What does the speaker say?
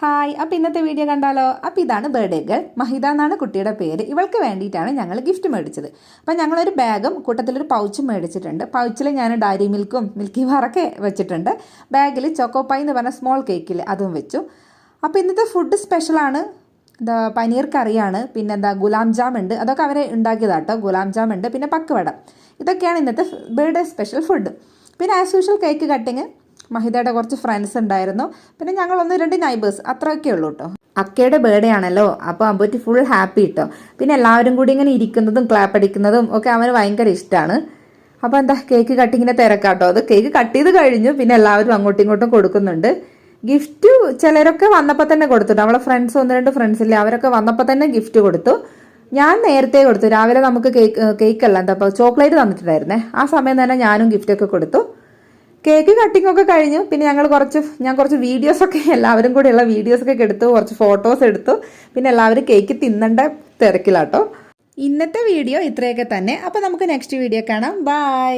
Hi, അപ്പോൾ ഇന്നത്തെ video കണ്ടാലോ? അപ്പോൾ ഇതാണ് ബർത്ത്ഡേ ഗേൾ മഹിത എന്നാണ് കുട്ടിയുടെ പേര്. ഇവൾക്ക് വേണ്ടിയിട്ടാണ് ഞങ്ങൾ ഗിഫ്റ്റ് മേടിച്ചത്. അപ്പോൾ ഞങ്ങളൊരു ബാഗും കൂട്ടത്തിലൊരു പൗച്ചും മേടിച്ചിട്ടുണ്ട്. പൗച്ചിൽ ഞാൻ ഡയറി മിൽക്കും മിൽക്കി ബാറൊക്കെ വെച്ചിട്ടുണ്ട്. ബാഗിൽ ചോക്കോപ്പായി എന്ന് പറഞ്ഞ സ്മോൾ കേക്കിൽ അതും വെച്ചു. അപ്പോൾ ഇന്നത്തെ ഫുഡ് സ്പെഷ്യലാണ്. എന്താ പനീർ കറിയാണ്, പിന്നെ എന്താ ഗുലാം ജാം ഉണ്ട്, അതൊക്കെ അവരെ ഉണ്ടാക്കിയതാട്ടോ. ഗുലാം ജാം ഉണ്ട്, പിന്നെ പക്കുവട. ഇതൊക്കെയാണ് ഇന്നത്തെ ബർത്ത്ഡേ സ്പെഷ്യൽ ഫുഡ്. പിന്നെ ആസ് യൂഷ്വൽ കേക്ക് കട്ടിങ്. മഹിതയുടെ കുറച്ച് ഫ്രണ്ട്സ് ഉണ്ടായിരുന്നു, പിന്നെ ഞങ്ങൾ 1-2 നൈബേഴ്സ്, അത്രയൊക്കെ ഉള്ളൂ കേട്ടോ. അക്കയുടെ ബർത്ത്ഡേ ആണല്ലോ, അപ്പോൾ അമ്പൂറ്റി ഫുൾ ഹാപ്പി കേട്ടോ. പിന്നെ എല്ലാവരും കൂടി ഇങ്ങനെ ഇരിക്കുന്നതും ക്ലാപ്പ് അടിക്കുന്നതും ഒക്കെ അവന് ഭയങ്കര ഇഷ്ടമാണ്. അപ്പോൾ എന്താ കേക്ക് കട്ടിങ്ങിൻ്റെ തിരക്കാട്ടോ. അത് കേക്ക് കട്ട് ചെയ്ത് കഴിഞ്ഞു, പിന്നെ എല്ലാവരും അങ്ങോട്ടും ഇങ്ങോട്ടും കൊടുക്കുന്നുണ്ട്. ഗിഫ്റ്റ് ചിലരൊക്കെ വന്നപ്പോൾ തന്നെ കൊടുത്തു. നമ്മളെ ഫ്രണ്ട്സ് 1-2 ഫ്രണ്ട്സ് ഇല്ലേ, അവരൊക്കെ വന്നപ്പോൾ തന്നെ ഗിഫ്റ്റ് കൊടുത്തു. ഞാൻ നേരത്തെ കൊടുത്തു. രാവിലെ നമുക്ക് കേക്കല്ല എന്താ ഇപ്പോൾ ചോക്ലേറ്റ് തന്നിട്ടുണ്ടായിരുന്നേ. ആ സമയം തന്നെ ഞാനും ഗിഫ്റ്റൊക്കെ കൊടുത്തു. കേക്ക് കട്ടിംഗ് ഒക്കെ കഴിഞ്ഞു. പിന്നെ ഞാൻ കുറച്ച് വീഡിയോസൊക്കെ എല്ലാവരും കൂടെയുള്ള വീഡിയോസൊക്കെ എടുത്തു, കുറച്ച് ഫോട്ടോസ് എടുത്തു. പിന്നെ എല്ലാവരും കേക്ക് തിന്നേണ്ട തിരക്കിലാട്ടോ. ഇന്നത്തെ വീഡിയോ ഇത്രയൊക്കെ തന്നെ. അപ്പോൾ നമുക്ക് നെക്സ്റ്റ് വീഡിയോ കാണാം. ബൈ.